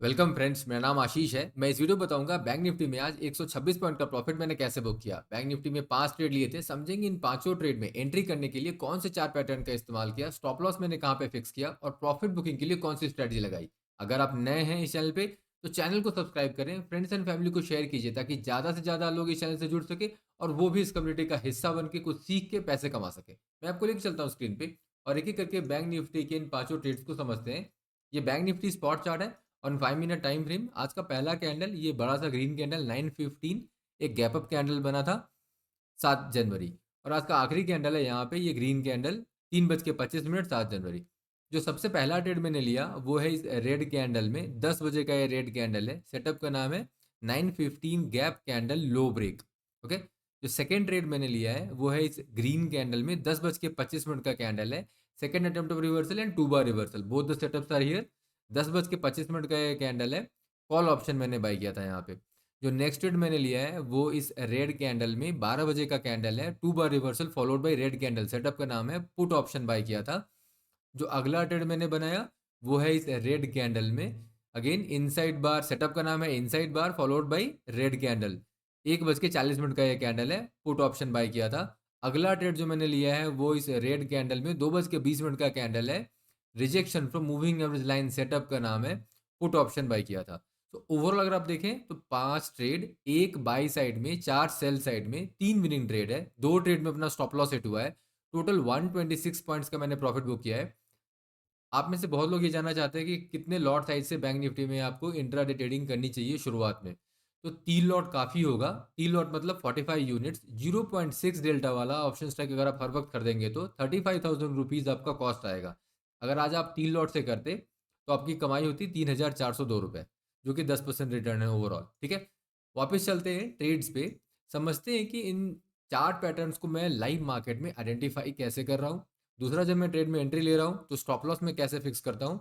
Welcome friends, मेरा नाम आशीष है। मैं इस वीडियो में बताऊंगा बैंक निफ्टी में आज 126 पॉइंट का प्रॉफिट मैंने कैसे बुक किया। बैंक निफ्टी में 5 ट्रेड लिए थे, समझेंगे इन पांचों ट्रेड में एंट्री करने के लिए कौन से चार पैटर्न का इस्तेमाल किया, स्टॉप लॉस मैंने कहां पे फिक्स किया और प्रॉफिट बुकिंग के लिए कौन सी स्ट्रेटजी लगाई। अगर आप नए हैं इस चैनल पे तो चैनल को सब्सक्राइब करें, फ्रेंड्स एंड फैमिली को शेयर कीजिए ताकि ज्यादा से ज्यादा लोग इस चैनल से जुड़ सके और वो भी इस कम्युनिटी का हिस्सा बन के कुछ सीख के पैसे कमा सके। मैं आपको लेकर चलता हूँ स्क्रीन पे और एक एक करके बैंक निफ्टी के इन पांचों ट्रेड्स को समझते हैं। ये बैंक निफ्टी स्पॉट चार्ट है ऑन 5 मिनट टाइम फ्रेम। आज का पहला कैंडल ये बड़ा सा ग्रीन कैंडल 9:15 एक गैप अप कैंडल बना था 7 जनवरी। और आज का आखिरी कैंडल है यहाँ पे ये ग्रीन कैंडल 3:25 7 जनवरी। जो सबसे पहला ट्रेड मैंने लिया वो है इस रेड कैंडल में, 10 बजे का ये रेड कैंडल है। सेटअप का नाम है 9:15 गैप कैंडल लो ब्रेक। ओके। जो सेकेंड ट्रेड मैंने लिया है वो है इस ग्रीन कैंडल में, 10:25 का कैंडल है। Second attempt of reversal and 2 bar reversal, both the setups are here. 10:25 का ये कैंडल है, कॉल ऑप्शन मैंने बाई किया था यहाँ पे। जो नेक्स्ट ट्रेड मैंने लिया है वो इस रेड कैंडल में 12 बजे का कैंडल है, 2 बार reversal followed by red candle, setup का नाम है पुट ऑप्शन बाय किया था। जो अगला ट्रेड मैंने बनाया वो है इस रेड कैंडल में, अगेन इनसाइड बार, सेटअप का नाम है inside bar followed by red candle, 1:40 का यह कैंडल है, पुट ऑप्शन बाय किया था। अगला ट्रेड जो मैंने लिया है वो इस रेड कैंडल में 2:20 का कैंडल है, rejection from moving average line, setup का नाम है पुट ऑप्शन बाय किया था। तो ओवरऑल अगर आप देखें तो 5 ट्रेड, एक बाई साइड में, 4 सेल साइड में, 3 विनिंग ट्रेड है, 2 ट्रेड में अपना स्टॉप लॉस हिट हुआ है। टोटल 126 पॉइंट्स का मैंने प्रॉफिट बुक किया है। आप में से बहुत लोग ये जानना चाहते हैं कि कितने लॉट साइज से बैंक निफ्टी में आपको इंट्राडे ट्रेडिंग करनी चाहिए शुरुआत में। तो 3 लॉट काफ़ी होगा। 3 लॉट मतलब 45 यूनिट्स, 0.6 डेल्टा वाला ऑप्शन स्ट्राइक अगर आप हर वक्त खरीदेंगे तो 35,000 रुपीज़ आपका कॉस्ट आएगा। अगर आज आप 3 लॉट से करते तो आपकी कमाई होती 3,402 रुपये, जो कि 10% रिटर्न है ओवरऑल। ठीक है, वापस चलते हैं ट्रेड्स पे, समझते हैं कि इन चार्ट पैटर्न्स को मैं लाइव मार्केट में आइडेंटिफाई कैसे कर रहा हूँ। दूसरा, जब मैं ट्रेड में एंट्री ले रहा हूँ तो स्टॉप लॉस में कैसे फिक्स करता हूँ।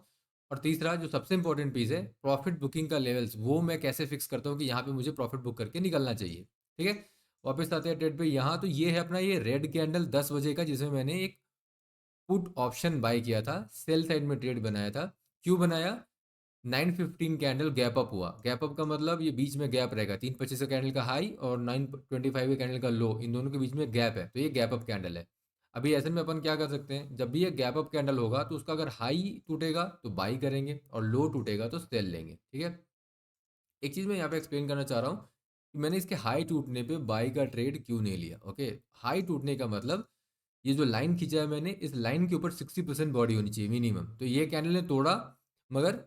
और तीसरा जो सबसे इंपॉर्टेंट पीस है, प्रॉफिट बुकिंग का लेवल्स, वो मैं कैसे फिक्स करता हूँ कि यहाँ पे मुझे प्रॉफिट बुक करके निकलना चाहिए। ठीक है, वापस आते हैं ट्रेड पे। यहाँ तो ये है अपना ये रेड कैंडल 10 बजे का, जिसमें मैंने एक पुट ऑप्शन बाय किया था, सेल साइड में ट्रेड बनाया था। क्यों बनाया? 9:15 कैंडल गैप अप हुआ। गैप अप का मतलब ये बीच में गैप रहेगा, 3:25 का कैंडल का हाई और 9:25 के कैंडल का लो, इन दोनों के बीच में गैप है, तो ये गैप अप कैंडल है। अभी ऐसे में अपन क्या कर सकते हैं, जब भी ये गैप अप कैंडल होगा तो उसका अगर हाई टूटेगा तो बाई करेंगे और लो टूटेगा तो सेल लेंगे। ठीक है, एक चीज़ मैं यहाँ पे एक्सप्लेन करना चाह रहा हूँ कि मैंने इसके हाई टूटने पे बाई का ट्रेड क्यों नहीं लिया। ओके, हाई टूटने का मतलब ये जो लाइन खींचा है मैंने, इस लाइन के ऊपर 60% बॉडी होनी चाहिए मिनिमम। तो ये कैंडल ने तोड़ा, मगर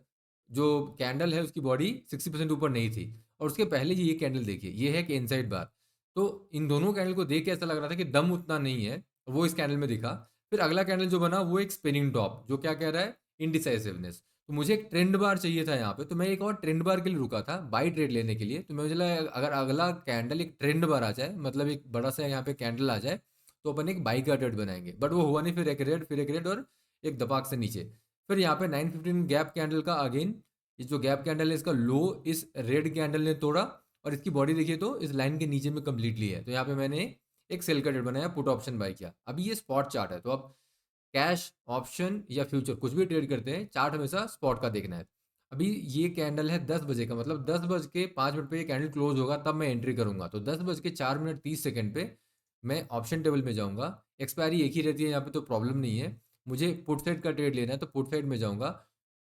जो कैंडल है उसकी बॉडी 60% ऊपर नहीं थी। और उसके पहले ये कैंडल देखिए, ये है कि इनसाइड बार। तो इन दोनों कैंडल को देख के ऐसा लग रहा था कि दम उतना नहीं है, वो इस कैंडल में दिखा। फिर अगला कैंडल जो बना वो एक स्पिनिंग टॉप, जो क्या कह रहा है, इनडिसाइसिवनेस। तो मुझे एक ट्रेंड बार चाहिए था यहाँ पे, तो मैं एक और ट्रेंड बार के लिए रुका था बाई ट्रेड लेने के लिए। तो मुझे लगा अगर अगला कैंडल एक ट्रेंड बार आ जाए, मतलब एक बड़ा सा यहाँ पे कैंडल आ जाए, तो अपन एक बाई का ट्रेड बनाएंगे। बट वो हुआ नहीं, फिर एक रेड, फिर एक रेड और एक दपाक से नीचे। फिर यहाँ पे 9:15 गैप कैंडल का अगेन, ये जो गैप कैंडल है इसका लो इस रेड कैंडल ने तोड़ा और इसकी बॉडी देखिए तो इस लाइन के नीचे में कंप्लीटली है। तो यहाँ पे मैंने एक सेल का ट्रेड बनाया, पुट ऑप्शन बाई किया। अभी ये स्पॉट चार्ट है, तो अब कैश, ऑप्शन या फ्यूचर कुछ भी ट्रेड करते हैं, चार्ट हमेशा स्पॉट का देखना है। अभी ये कैंडल है 10 बजे का, मतलब 10:05 पे ये कैंडल क्लोज होगा तब मैं एंट्री करूंगा। तो 10:04 पे मैं ऑप्शन टेबल में जाऊंगा। एक्सपायरी एक ही रहती है यहाँ पे, तो प्रॉब्लम नहीं है। मुझे पुट साइड का ट्रेड लेना है तो पुट साइड में जाऊंगा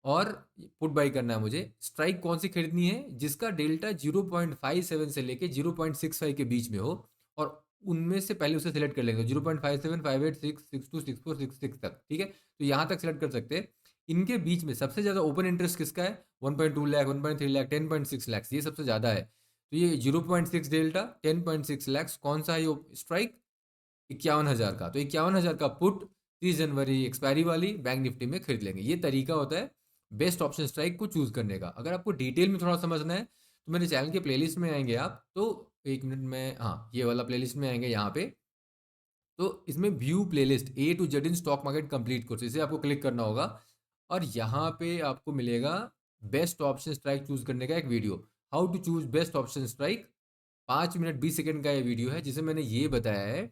और पुट बाई करना है। मुझे स्ट्राइक कौन सी खरीदनी है, जिसका डेल्टा 0.57 से लेके 0.65 के बीच में हो, और उनमें से पहले उसे सिलेक्ट कर लेंगे, 0.57, 58, 6, 62, 64, 66 तक। ठीक है, तो यहाँ तक सिलेक्ट कर सकते हैं। इनके बीच में सबसे ज़्यादा ओपन इंटरेस्ट किसका है? 1.2 लाख, 1.3 लाख, 10.6 लाख, ये सबसे ज़्यादा है। तो ये 0.6 डेल्टा, 10.6 लाख, कौन सा है ये स्ट्राइक? 51,000 का। तो 51,000 का पुट 30 जनवरी एक्सपायरी वाली बैंक निफ्टी में खरीद लेंगे। ये तरीका होता है बेस्ट ऑप्शन स्ट्राइक को चूज करने का। अगर आपको डिटेल में थोड़ा समझना है तो मेरे चैनल के प्लेलिस्ट में आएंगे आप, तो 1 मिनट में, हाँ ये वाला प्लेलिस्ट में आएंगे यहाँ पे। तो इसमें view playlist A to Z in stock market complete course, इसे आपको क्लिक करना होगा और यहाँ पे आपको मिलेगा बेस्ट ऑप्शन स्ट्राइक चूज करने का एक video, how to choose best option strike. 5 minute 20 second का ये वीडियो है जिसमें मैंने ये बताया है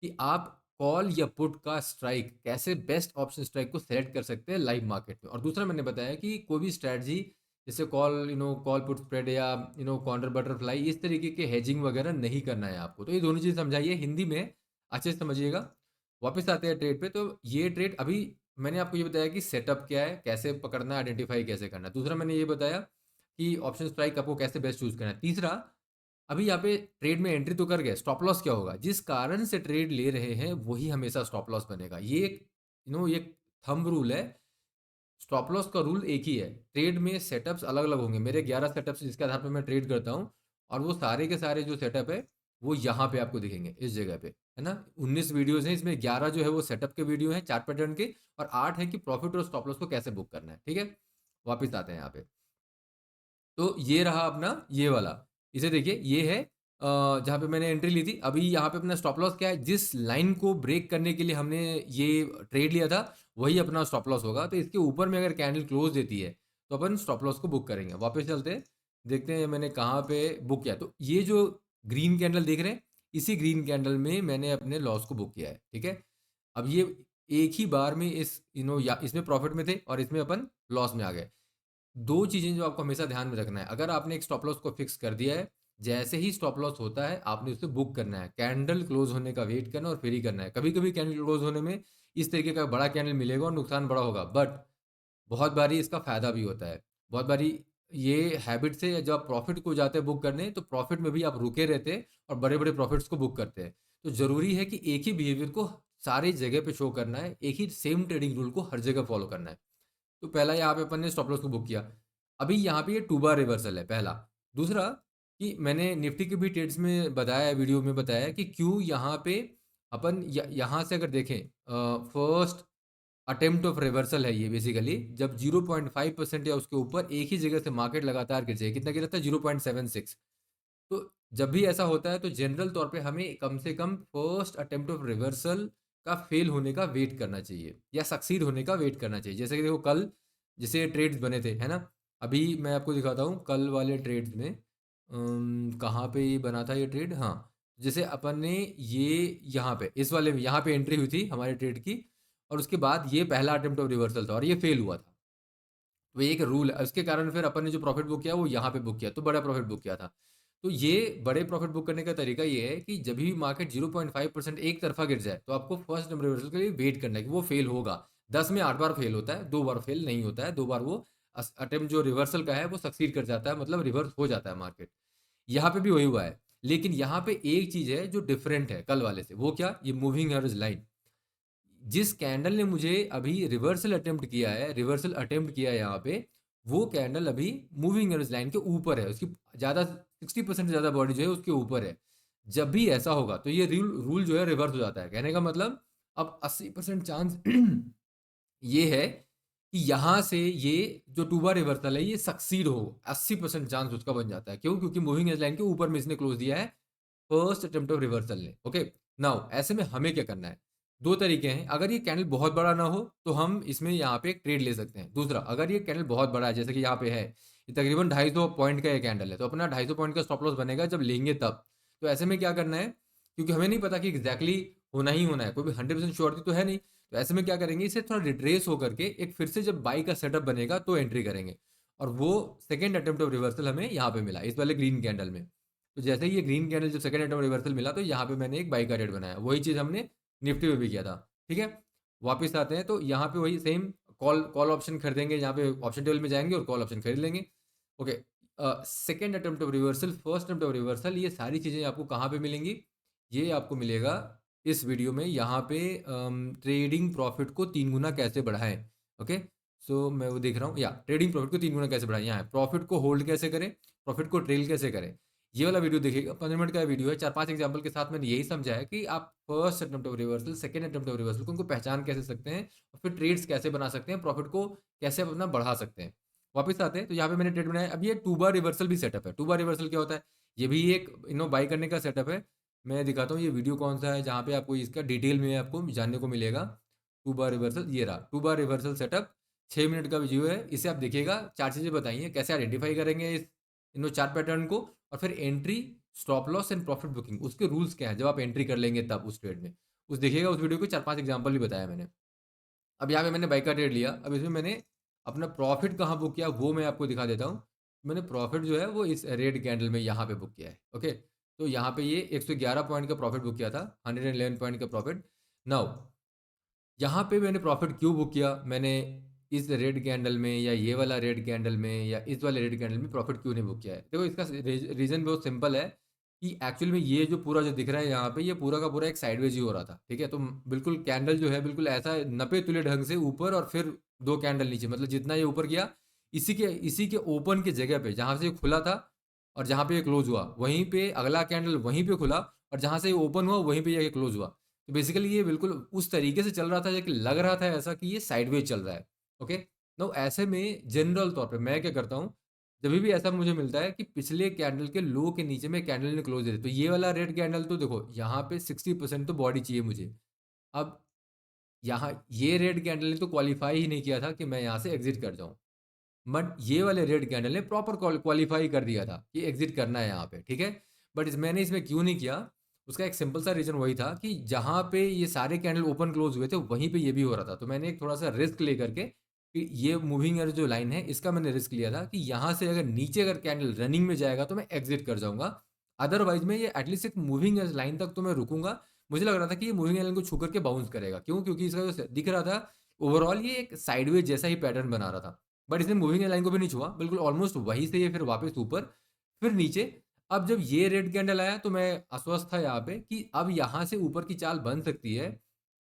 कि आप कॉल या पुट का स्ट्राइक कैसे बेस्ट ऑप्शन स्ट्राइक को सेलेक्ट कर सकते हैं लाइव मार्केट में। और दूसरा मैंने बताया कि कोई भी स्ट्रैटेजी, जैसे कॉल पुट स्प्रेड या काउंटर बटरफ्लाई, इस तरीके के हेजिंग वगैरह नहीं करना है आपको। तो ये दोनों चीज़ समझाइए हिंदी में, अच्छे से समझिएगा। वापस आते हैं ट्रेड पे। तो ये ट्रेड अभी मैंने आपको ये बताया कि सेटअप क्या है, कैसे पकड़ना है, आइडेंटिफाई कैसे करना है। दूसरा मैंने ये बताया कि ऑप्शन स्ट्राइक आपको कैसे बेस्ट चूज करना है। तीसरा, अभी यहाँ पे ट्रेड में एंट्री तो कर गए, स्टॉप लॉस क्या होगा, जिस कारण से ट्रेड ले रहे हैं वही हमेशा स्टॉप लॉस बनेगा। ये एक ये थंब रूल है। स्टॉप लॉस का रूल एक ही है। ट्रेड में सेटअप्स अलग अलग होंगे। मेरे 11 सेटअप्स जिसके आधार पर मैं ट्रेड करता हूँ, और वो सारे के सारे जो सेटअप है वो यहाँ पे आपको दिखेंगे, इस जगह पे, है ना। 19 वीडियोस हैं, इसमें 11 जो है वो सेटअप के वीडियो हैं चार्ट पैटर्न के, और 8 है कि प्रॉफिट और स्टॉप लॉस को कैसे बुक करना है। ठीक है, वापिस आते हैं यहाँ पे। तो ये रहा अपना ये वाला, इसे देखिए, ये है जहाँ पे मैंने एंट्री ली थी। अभी यहाँ पे अपना स्टॉप लॉस क्या है, जिस लाइन को ब्रेक करने के लिए हमने ये ट्रेड लिया था वही अपना स्टॉप लॉस होगा। तो इसके ऊपर में अगर कैंडल क्लोज देती है तो अपन स्टॉप लॉस को बुक करेंगे। वापस चलते हैं, देखते हैं मैंने कहाँ पे बुक किया। तो ये जो ग्रीन कैंडल देख रहे हैं, इसी ग्रीन कैंडल में मैंने अपने लॉस को बुक किया है। ठीक है, अब ये एक ही बार में इस या इसमें प्रॉफिट में थे और इसमें अपन लॉस में आ गए। दो चीजें जो आपको हमेशा ध्यान में रखना है, अगर आपने एक स्टॉप लॉस को फिक्स कर दिया है, जैसे ही स्टॉप लॉस होता है आपने उसे बुक करना है। कैंडल क्लोज होने का वेट करना और फिर ही करना है। कभी कभी कैंडल क्लोज होने में इस तरीके का बड़ा कैंडल मिलेगा और नुकसान बड़ा होगा, बट बहुत बारी इसका फायदा भी होता है। बहुत बारी ये हैबिट से जब आप प्रॉफिट को जाते हैं बुक करने, तो प्रॉफिट में भी आप रुके रहते हैं और बड़े बड़े प्रॉफिट्स को बुक करते हैं। तो जरूरी है कि एक ही बिहेवियर को सारी जगह पे शो करना है, एक ही सेम ट्रेडिंग रूल को हर जगह फॉलो करना है। तो पहला यहाँ पे अपन ने स्टॉप लॉस को बुक किया। अभी यहाँ पे ये टू बार रिवर्सल है पहला। दूसरा, कि मैंने निफ्टी के भी ट्रेड्स में बताया, वीडियो में बताया कि क्यों यहाँ पे अपन यहाँ से अगर देखें, फर्स्ट अटेम्प्ट ऑफ रिवर्सल है ये बेसिकली, जब 0.5% या उसके ऊपर एक ही जगह से मार्केट लगातार गिर जाए। कितना गिरा था, 0.76। तो जब भी ऐसा होता है तो जनरल तौर पे हमें कम से come first attempt of reversal का फेल होने का वेट करना चाहिए या सक्सीड होने का वेट करना चाहिए। जैसे कि देखो कल जैसे ट्रेड्स बने थे, है ना। अभी मैं आपको दिखाता हूँ कल वाले ट्रेड्स में, कहाँ पे ये बना था ये ट्रेड, हाँ। जैसे अपन ने ये यहाँ पे इस वाले में यहाँ पे एंट्री हुई थी हमारे ट्रेड की, और उसके बाद ये पहला अटेम्प्ट ऑफ रिवर्सल था और ये फेल हुआ था। तो ये एक रूल है, उसके कारण फिर अपन ने जो प्रॉफिट बुक किया वो यहाँ पे बुक किया, तो बड़ा प्रॉफिट बुक किया था। तो ये बड़े प्रॉफिट बुक करने का तरीका ये है कि जब भी मार्केट 0.5% एक तरफा गिर जाए तो आपको फर्स्ट नंबर रिवर्सल के लिए वेट करना है कि वो फेल होगा। 10 में 8 बार फेल होता है, 2 बार फेल नहीं होता है। 2 बार वो अटेम्प्ट जो रिवर्सल का है वो सक्सीड कर जाता है, मतलब रिवर्स हो जाता है मार्केट। यहाँ पे भी वही हुआ है। लेकिन यहाँ पे एक चीज है जो डिफरेंट है कल वाले से, वो क्या, ये मूविंग एवरेज लाइन। जिस कैंडल ने मुझे अभी रिवर्सल अटेम्प्ट किया है यहाँ पे, वो कैंडल अभी मूविंग एवरेज लाइन के ऊपर है, उसकी ज्यादा 60% से ज्यादा बॉडी जो है उसके ऊपर है। जब भी ऐसा होगा तो ये रूल रूल जो है रिवर्स हो जाता है। कहने का मतलब अब 80% चांस ये है कि यहाँ से ये जो टू बार रिवर्सल है ये सक्सीड हो, 80% चांस उसका बन जाता है। क्यों, क्योंकि मूविंग एवरेज लाइन के ऊपर में इसने क्लोज दिया है फर्स्ट अटेम्प्ट ऑफ रिवर्सल ने। ओके, नाउ ऐसे में हमें क्या करना है, दो तरीके हैं। अगर ये कैंडल बहुत बड़ा ना हो तो हम इसमें यहाँ पे एक ट्रेड ले सकते हैं। दूसरा, अगर ये कैंडल बहुत बड़ा है जैसे कि यहाँ पे है, ये तकरीबन 250 पॉइंट का ये कैंडल है, तो अपना 250 पॉइंट का स्टॉप लॉस बनेगा जब लेंगे तब। तो ऐसे में क्या करना है, क्योंकि हमें नहीं पता कि एग्जैक्टली होना ही होना है, कोई भी 100% श्योरिटी तो है नहीं। तो ऐसे में क्या करेंगे, इसे थोड़ा रिट्रेस होकर के एक फिर से जब बाई का सेटअप बनेगा तो एंट्री करेंगे। और वो सेकेंड अटेम्प्ट ऑफ रिवर्सल हमें यहाँ पे मिला इस वाले ग्रीन कैंडल में। तो जैसे ही ये ग्रीन कैंडल जब सेकंड अटेम्प्ट रिवर्सल मिला तो यहाँ पे मैंने एक बाई का रेट बनाया। वही चीज़ हमने निफ्टी में भी किया था। ठीक है, वापस आते हैं तो यहाँ पे वही सेम कॉल कॉल ऑप्शन खरीदेंगे, यहाँ पे ऑप्शन टेबल में जाएंगे और कॉल ऑप्शन खरीद लेंगे। Okay, second attempt of reversal, first attempt of reversal, ये सारी चीज़ें आपको कहाँ पे मिलेंगी, ये आपको मिलेगा इस वीडियो में। यहाँ पे ट्रेडिंग प्रॉफिट को 3 गुना कैसे बढ़ाएं। ओके, सो मैं वो देख रहा हूँ, या ट्रेडिंग प्रॉफिट को 3 गुना कैसे बढ़ाएं, यहाँ है प्रॉफिट को होल्ड कैसे करें, प्रॉफिट को ट्रेल कैसे करें। ये वाला वीडियो देखिएगा, 15 मिनट का वीडियो है। 4-5 एग्जांपल के साथ मैंने यही समझा है कि आप first attempt of reversal, second attempt of reversal को उनको पहचान कैसे सकते हैं और फिर ट्रेड्स कैसे बना सकते हैं, प्रॉफिट को कैसे अपना बढ़ा सकते हैं। वापस आते हैं तो यहाँ पे मैंने ट्रेड बनाया। अब ये टू बार रिवर्सल भी सेटअप है। टू बार रिवर्सल क्या होता है, ये भी एक बाई करने का सेटअप है। मैं दिखाता हूँ ये वीडियो कौन सा है जहाँ पे आपको इसका डिटेल में आपको जानने को मिलेगा। टू बार रिवर्सल, ये रहा two bar reversal setup, 6 minute का वीडियो है। इसे आप देखिएगा, 4 चीज़ें बताइए कैसे आइडेंटिफाई करेंगे इस चार पैटर्न को, और फिर entry, stop loss and profit booking, उसके रूल्स क्या है जब आप एंट्री कर लेंगे तब उस ट्रेड में। उस देखिएगा, उस वीडियो को 4-5 एग्जांपल भी बताया मैंने। अब यहाँ पे मैंने बाई का ट्रेड लिया। अब इसमें मैंने अपना प्रॉफिट कहाँ बुक किया वो मैं आपको दिखा देता हूँ। मैंने प्रॉफिट जो है वो इस रेड कैंडल में यहाँ पे बुक किया है। ओके, तो यहाँ पे ये 111 पॉइंट का प्रॉफिट बुक किया था, 111 पॉइंट का प्रॉफिट। नाउ यहाँ पे मैंने प्रॉफिट क्यों बुक किया, मैंने इस रेड कैंडल में या ये वाला रेड कैंडल में या इस वाले रेड कैंडल में प्रॉफिट क्यों नहीं बुक किया है? देखो इसका रीज़न बहुत सिंपल है कि एक्चुअल में ये जो पूरा जो दिख रहा है यहाँ पे, ये पूरा का पूरा एक साइडवेज ही हो रहा था। ठीक है, तो बिल्कुल कैंडल जो है बिल्कुल ऐसा नपे तुले ढंग से ऊपर और फिर दो कैंडल नीचे, मतलब जितना ये ऊपर गया इसी के ओपन की जगह पे जहाँ से ये खुला था और जहाँ पे ये क्लोज हुआ वहीं पे अगला कैंडल वहीं पे खुला, और जहाँ से ये ओपन हुआ वहीं पे ये क्लोज हुआ। तो बेसिकली ये बिल्कुल उस तरीके से चल रहा था कि लग रहा था ऐसा कि ये साइडवेज चल रहा है। ओके, नो ऐसे में जनरल तौर पे मैं क्या करता हूँ, जब भी ऐसा मुझे मिलता है कि पिछले कैंडल के लो के नीचे में कैंडल ने क्लोज दे दी, तो ये वाला रेड कैंडल तो देखो यहाँ पे 60% तो बॉडी चाहिए मुझे। अब यहाँ ये रेड कैंडल ने तो क्वालिफाई ही नहीं किया था कि मैं यहाँ से एग्जिट कर जाऊँ, बट ये वाले रेड कैंडल ने प्रॉपर क्वालिफाई कर दिया था कि एग्जिट करना है यहाँ पे। ठीक है, बट मैंने इसमें क्यों नहीं किया, उसका एक सिंपल सा रीज़न वही था कि जहाँ पे ये सारे कैंडल ओपन क्लोज हुए थे वहीं पे ये भी हो रहा था। तो मैंने एक थोड़ा सा रिस्क लेकर के कि ये मूविंग एवरेज जो लाइन है इसका मैंने रिस्क लिया था कि यहाँ से अगर नीचे अगर कैंडल रनिंग में जाएगा तो मैं एग्जिट कर जाऊंगा, अदरवाइज में ये एटलीस्ट एक मूविंग एवरेज लाइन तक तो मैं रुकूंगा। मुझे लग रहा था कि ये मूविंग लाइन को छू करके बाउंस करेगा, क्यों, क्योंकि इसका जो दिख रहा था ओवरऑल ये एक साइडवेज जैसा ही पैटर्न बना रहा था। बट इसने मूविंग लाइन को भी नहीं छुआ, बिल्कुल ऑलमोस्ट वहीं से ये फिर वापस ऊपर फिर नीचे। अब जब ये रेड कैंडल आया तो मैं आश्वस्त था यहाँ पे कि अब यहाँ से ऊपर की चाल बन सकती है,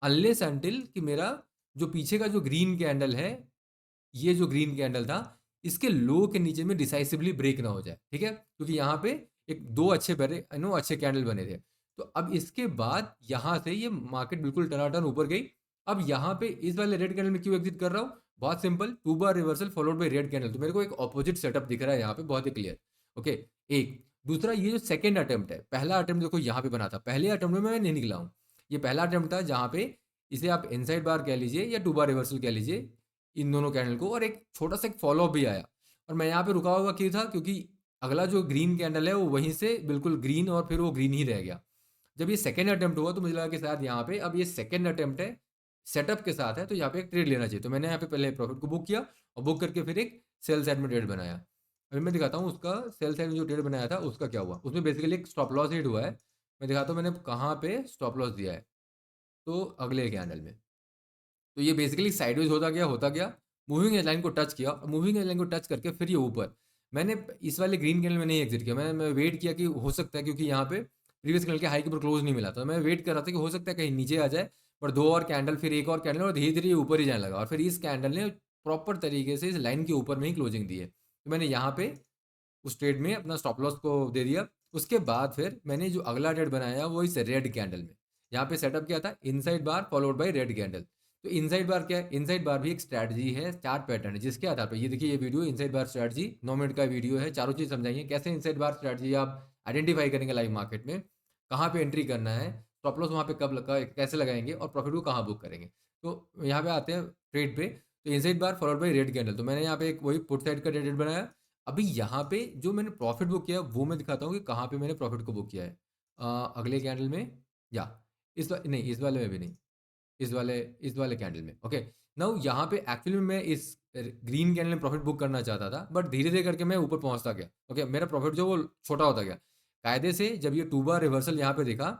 अनलेस अंटिल कि मेरा जो पीछे का जो ग्रीन कैंडल है, ये जो ग्रीन कैंडल था इसके लो के नीचे में डिसाइसिवली ब्रेक ना हो जाए। ठीक है, क्योंकि यहाँ पे एक दो अच्छे बड़े नो अच्छे कैंडल बने थे। तो अब इसके बाद यहाँ से ये मार्केट बिल्कुल टनाटन ऊपर गई। अब यहाँ पे इस वाले रेड कैंडल में क्यों एग्जिट कर रहा हूँ, बहुत simple, two bar reversal followed by red candle, तो मेरे को एक ऑपोजिट सेटअप दिख रहा है यहाँ पे बहुत ही क्लियर। ओके, एक दूसरा ये जो सेकंड अटेम्प्ट है, पहला अटेम्प्ट देखो यहाँ पे बना था, पहले अटेम्प्ट में मैं नहीं निकला हूँ। ये पहला अटेम्प्ट था जहाँ पे इसे आप इनसाइड बार कह लीजिए या टू बार रिवर्सल कह लीजिए इन दोनों कैंडल को, और एक छोटा सा एक फॉलो भी आया। और मैं यहाँ पे रुका हुआ क्यों था, क्योंकि अगला जो ग्रीन कैंडल है वो वहीं से बिल्कुल ग्रीन और फिर वो ग्रीन ही रह गया। जब ये सेकंड अटेम्प्ट हुआ तो मुझे लगा कि शायद यहाँ पे अब ये सेकंड अटेम्प्ट है, सेटअप के साथ है, तो यहाँ पे एक ट्रेड लेना चाहिए। तो मैंने यहाँ पे पहले प्रॉफिट को बुक किया और बुक करके फिर एक सेल साइड में ट्रेड बनाया। अभी मैं दिखाता हूँ उसका सेल साइड में जो ट्रेड बनाया था उसका क्या हुआ। उसमें बेसिकली एक स्टॉप लॉस हिट हुआ है, मैं दिखाता हूँ मैंने कहाँ पे स्टॉप लॉस दिया है। तो अगले कैंडल में तो ये बेसिकली साइडवेज होता गया, मूविंग एज लाइन को टच किया, मूविंग एज लाइन को टच करके फिर ये ऊपर। मैंने इस वाले ग्रीन कैंडल में नहीं एग्जिट किया, मैं वेट किया कि हो सकता है, क्योंकि यहाँ पे प्रीवियस कैंडल के हाई के ऊपर क्लोज नहीं मिला, तो मैं वेट कर रहा था कि हो सकता है कहीं नीचे आ जाए। पर दो और कैंडल, फिर एक और कैंडल, और धीरे धीरे ये ऊपर ही जाने लगा, और फिर इस कैंडल ने प्रॉपर तरीके से इस लाइन के ऊपर में ही क्लोजिंग दी है। तो मैंने यहाँ पे उस ट्रेड में अपना स्टॉप लॉस को दे दिया। उसके बाद फिर मैंने जो अगला ट्रेड बनाया वो इस रेड कैंडल में, यहाँ पे सेटअप किया था inside bar followed by red candle. तो इनसाइड बार क्या है, इनसाइड बार भी एक स्ट्रैटेजी है, चार्ट पैटर्न है, जिसके आधार पर ये देखिए ये वीडियो इनसाइड बार स्ट्रैटेजी 9 मिनट का वीडियो है, चारों चीज़ समझाइए कैसे इनसाइड बार स्ट्रैटेजी आप आइडेंटिफाई करेंगे लाइव मार्केट में, कहाँ पे एंट्री करना है, स्टॉप लॉस वहाँ पे कब लगा कैसे लगाएंगे और प्रॉफिट को कहाँ बुक करेंगे। तो यहाँ पे आते हैं ट्रेड पे। तो inside bar followed by red candle, तो मैंने यहाँ पे एक वही पुट साइड का ट्रेड बनाया। अभी यहाँ पे जो मैंने प्रॉफिट बुक किया वो मैं दिखाता हूँ कि कहाँ पे मैंने प्रॉफिट को बुक किया है। अगले कैंडल में या नहीं इस वाले में भी नहीं, इस वाले कैंडल में। ओके, नाउ यहाँ पे एक्चुअली में मैं इस ग्रीन कैंडल में प्रॉफिट बुक करना चाहता था, बट धीरे धीरे करके मैं ऊपर पहुँचता गया। ओके, मेरा प्रॉफिट जो वो छोटा होता गया कायदे से। जब ये टू बार रिवर्सल यहाँ पे देखा,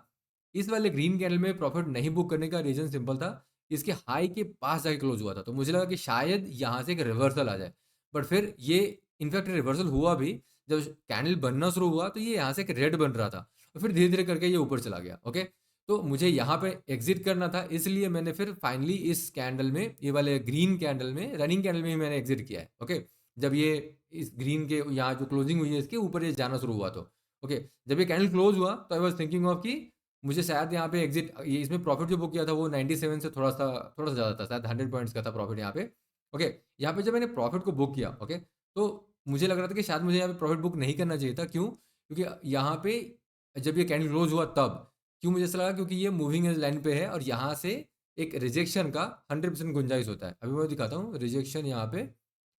इस वाले ग्रीन कैंडल में प्रॉफिट नहीं बुक करने का रीज़न सिंपल था, इसके हाई के पास जाके क्लोज हुआ था, तो मुझे लगा कि शायद यहाँ से एक रिवर्सल आ जाए। बट फिर ये इनफैक्ट रिवर्सल हुआ भी, जब कैंडल बनना शुरू हुआ तो ये यहाँ से एक रेड बन रहा था, और फिर धीरे धीरे करके ये ऊपर चला गया। ओके, तो मुझे यहाँ पे एग्जिट करना था, इसलिए मैंने फिर फाइनली इस कैंडल में, ये वाले ग्रीन कैंडल में, रनिंग कैंडल में ही मैंने एग्जिट किया है। ओके, जब ये इस ग्रीन के यहाँ जो क्लोजिंग हुई है इसके ऊपर ये जाना शुरू हुआ, तो ओके, जब ये कैंडल क्लोज हुआ तो आई वॉज थिंकिंग ऑफ कि मुझे शायद यहाँ पे एग्जिट, ये इसमें प्रॉफिट जो बुक किया था वो 97 से थोड़ा सा ज़्यादा था, शायद 100 पॉइंट्स का था प्रॉफिट यहाँ पे। ओके, यहाँ पे जब मैंने प्रॉफिट को बुक किया, ओके, तो मुझे लग रहा था कि शायद मुझे यहाँ पे प्रॉफिट बुक नहीं करना चाहिए था। क्यों? क्योंकि यहाँ पे जब ये कैंडल क्लोज हुआ तब, क्यों मुझे ऐसा लगा, क्योंकि ये मूविंग एज लाइन पे है और यहाँ से एक रिजेक्शन का 100% गुंजाइश होता है। अभी मैं दिखाता हूँ रिजेक्शन यहाँ पे,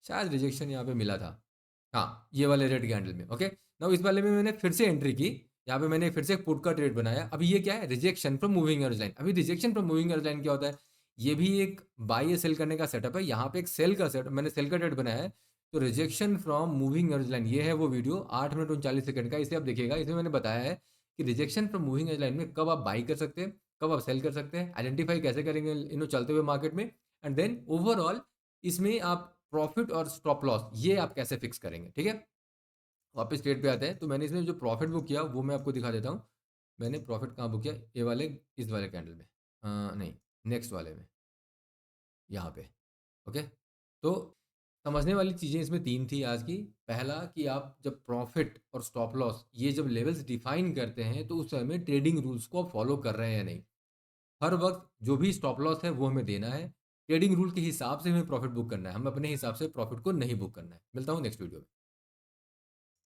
शायद रिजेक्शन यहाँ पे मिला था, हाँ ये वाले रेड कैंडल में। ओके, नाउ इस वाले में मैंने फिर से एंट्री की, यहाँ पे मैंने फिर से पुट का ट्रेड बनाया। अभी ये क्या है, rejection from moving average line. अभी rejection from moving average line क्या होता है, ये भी एक बाय या सेल करने का सेटअप है। यहाँ पे एक सेल का सेट मैंने सेल का ट्रेड बनाया है। तो rejection from moving average line, ये है वो वीडियो 8 मिनट 39 सेकंड का, इसे आप देखिएगा। इसमें मैंने बताया है कि rejection from moving average line में कब आप बाई कर सकते हैं, कब आप सेल कर सकते हैं, आइडेंटिफाई कैसे करेंगे इन्हों चलते हुए मार्केट में, एंड देन ओवरऑल इसमें आप प्रॉफिट और स्टॉप लॉस ये आप कैसे फिक्स करेंगे, ठीक है। वापस ट्रेड पे आते हैं। तो मैंने इसमें जो प्रॉफिट बुक किया वो मैं आपको दिखा देता हूँ। मैंने प्रॉफिट कहाँ बुक किया, ये वाले इस वाले कैंडल में, नहीं, नेक्स्ट वाले में, यहाँ पे। ओके। तो समझने वाली चीज़ें इसमें 3 थी आज की। पहला कि आप जब प्रॉफ़िट और स्टॉप लॉस ये जब लेवल्स डिफ़ाइन करते हैं, तो उस समय ट्रेडिंग रूल्स को आप फ़ॉलो कर रहे हैं या नहीं। हर वक़्त जो भी स्टॉप लॉस है वो हमें देना है। ट्रेडिंग रूल के हिसाब से हमें प्रॉफ़िट बुक करना है। हमें अपने हिसाब से प्रॉफ़िट को नहीं बुक करना है। मिलता हूँ नेक्स्ट वीडियो में।